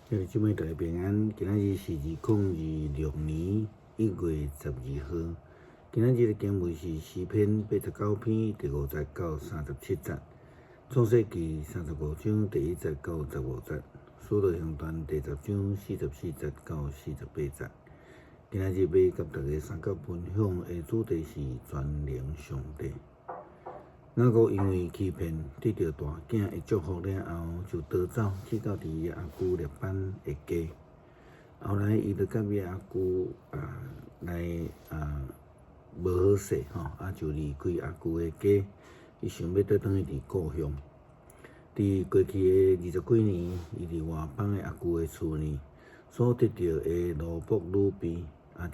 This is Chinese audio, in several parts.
各位姊妹大家平安，今仔日是2026年1月12号。今仔日的经文是诗篇89篇第50到37节，创世纪35章第1节到15节，使徒行传第10章44节到48节。今仔日要甲大家三角分享的主题是全能上帝。雅各因为欺骗得到大囝的祝福了后，就逃走去到伫阿舅列班的家。后来伊就甲伊阿舅无好势就离开阿舅的家，伊想要倒转去伫故乡。伫过去的20几年，伊伫外邦的阿舅的厝呢，所得到的奴仆女婢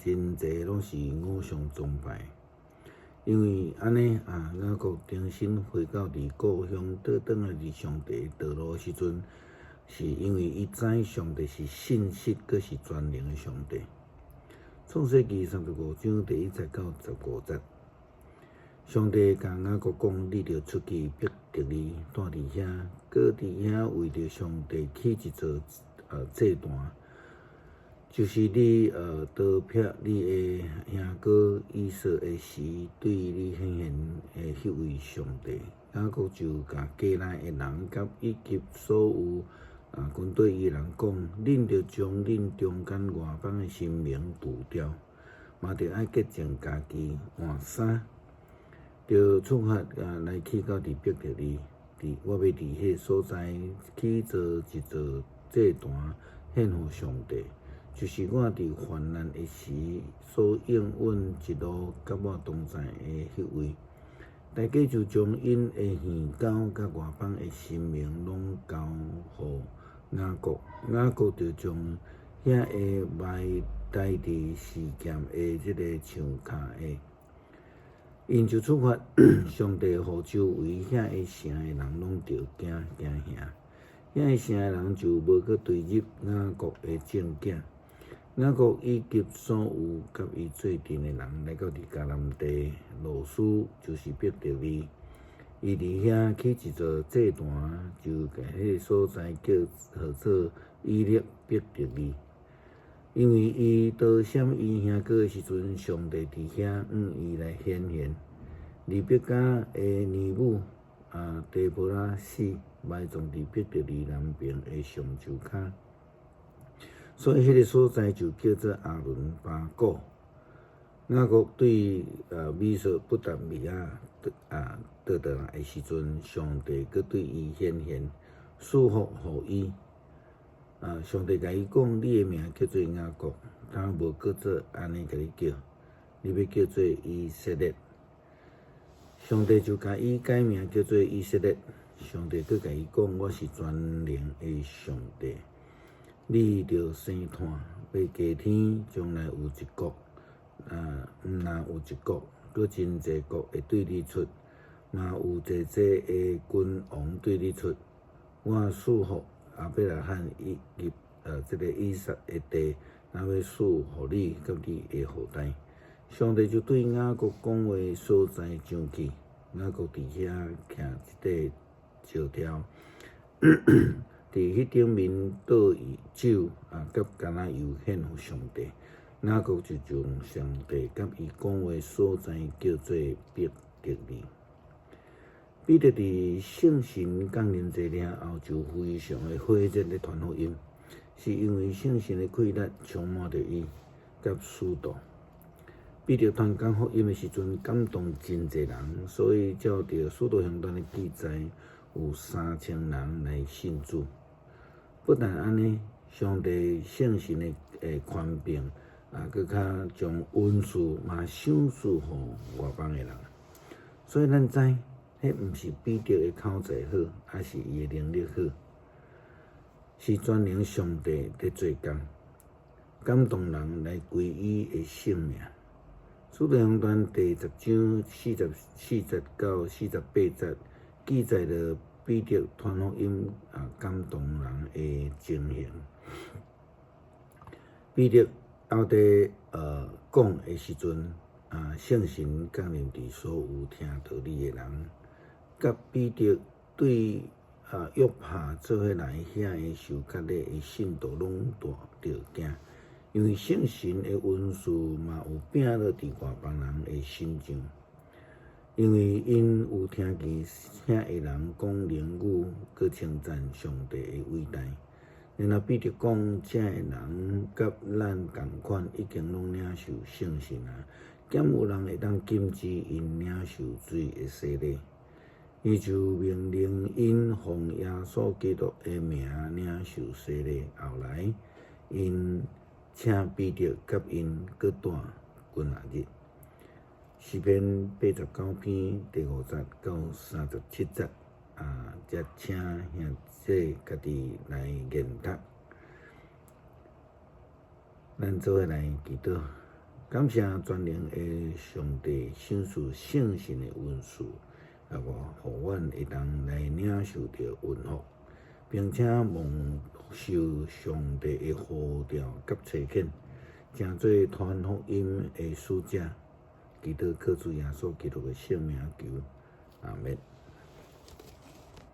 真侪拢是偶像崇拜。因为安尼雅各重新回到伫故乡，倒转来伫上帝道路的时阵，是因为伊知上帝是信实，阁是全能的上帝。创世纪35章第1节到15节，上帝甲雅各讲：你着出去逼着你，住伫遐，搁伫遐为着上帝起一座祭坛。就是你刀劈你的兄哥以色的时，对你显现的迄位上帝。雅各就甲家内的人甲以及所有军队伊人讲：恁着将恁中间外邦的神明除掉，嘛着爱洁净家己，换衫，着出发来去到伫逼着你。我要伫迄所在起造一座祭坛，献互上帝。就是我伫患难的时所应允一路甲我同在的迄位，大家就将因的耳狗甲外邦的神明拢交互雅各，雅各就将遐个埋台伫示剑的即个墙骹下，因就出发，上帝互周围遐个城的人拢着惊吓，遐个城的人就无搁对入雅各的正境。雅各以及所有甲伊做阵的人来到伫迦南地，路斯就是逼着你。伊伫遐起一座祭坛，就甲迄个所在号做以勒逼着你。因为伊逃闪伊兄哥的时阵，上帝伫遐伊来显现。利比加的女母底波拉死，埋葬伫逼着你南边的上树骹。所以，迄个所在就叫做阿伦巴谷。雅各对米索不达米亚倒来的时阵，上帝阁对伊显现，赐福互伊。上帝甲伊讲：你的名叫做雅各，他无搁做安尼甲你叫，你要叫做以色列。上帝就甲伊改名叫做以色列。上帝阁甲伊讲：我是全能的上帝。你着生炭，要加天，将来有一国，毋但有一国，搁真济国会对你出，嘛有济济的君王对你出。我赐福亚伯拉罕以及这个以撒的地，若要赐互你甲你的后代。上帝就对雅各讲话所在上去，雅各伫遐徛一块石条。伫迄顶面倒酒甲橄榄油献互上帝，雅各就将上帝甲伊讲话所在叫做逼得你。彼得伫圣神降临者了后，就非常的火热的传福音，是因为圣神的气力充满着伊甲使徒。彼得传讲福音的时阵，感动真济人，所以照着使徒行传的记载，有3000人来信主。不但安尼，上帝圣神的宽柄搁较将恩赐嘛赏赐互外邦的人。所以咱知，迄毋是彼得的口才好，还是伊的能力好，是全能上帝在做工，感动人来归伊的性命。使徒行传第10章44节到48节记载了彼得传福音感动人的情形。彼得后底讲的时阵，圣神降临伫所有听道理的人，甲彼得对约帕做伙来遐个受割礼的信徒拢大着惊，因为圣神的恩赐嘛有摒落伫外邦人的心上，因为因有听见遐个人讲灵语，佮称赞上帝的伟大。然后彼得讲，遮个人甲咱共款，已经拢领受圣神啊，减有人会当禁止因领受水的洗礼。伊就命令因奉耶稣基督的名领受洗礼，后来因请彼得甲因各带几啊日。诗篇89篇第50到37节则请兄弟家己来研读。咱做伙来祈祷，感谢全能的上帝赏赐圣神的恩赐。互阮会当来领受着恩福，并且蒙受上帝的呼召甲差遣，成做传福音的使者。祈祷靠主耶稣基督的圣名求，阿门。